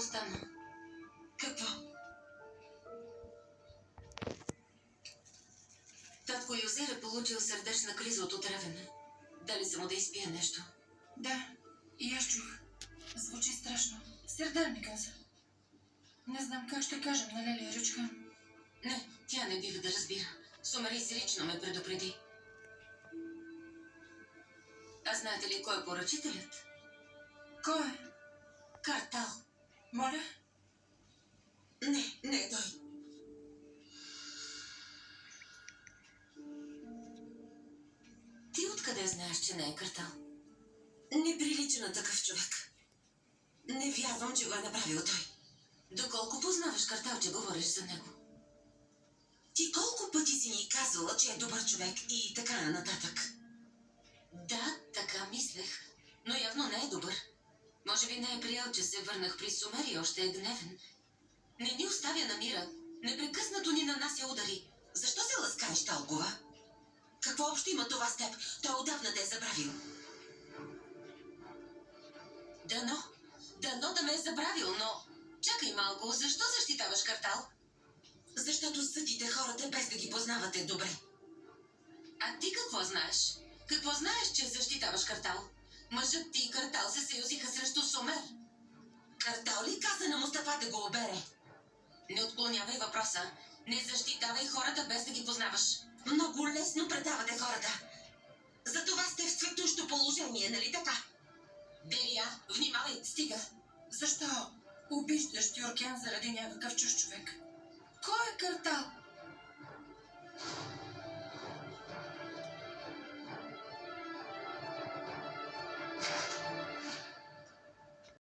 стана? Какво? Татко Юзер е получил сърдечна криза от отравяне. Дали са му да изпие нещо? Да, и аз чух. Звучи страшно. Сердар ми каза. Не знам как ще кажем на Лелия Рючкан. Не, тя не бива да разбира. Сомарис лично ме предупреди. А знаете ли кой е поръчителят? Кой е? Картал. Моля? Не той. Ти откъде знаеш, че не е Картал? Не прилича на такъв човек. Не вярвам, че го е направил той. Доколко познаваш Картал, че говориш за него? Ти колко пъти си ни казвала, че е добър човек и така нататък? Да, така мислех. Но явно не е добър. Може би не е приял, че се върнах при Сумер и още е гневен. Не ни оставя на мира. Непрекъснато ни нанася удари. Защо се ласкаеш толкова? Какво общо има това с теб? Той отдавна те е забравил. Дано да ме е забравил, но... Чакай малко, защо защитаваш Картал? Защото съдите хората без да ги познавате добре. А ти какво знаеш? Какво знаеш, че защитаваш Картал? Мъжът ти и Картал се съюзиха срещу Сумер. Картал ли каза на Мустафа да го обере? Не отклонявай въпроса. Не защитавай хората без да ги познаваш. Много лесно предавате хората. Затова сте в цветущо положение, нали така? Делия, внимавай, стига. Защо обиждаш Тюркен заради някакъв чуж човек? Кой е Картал?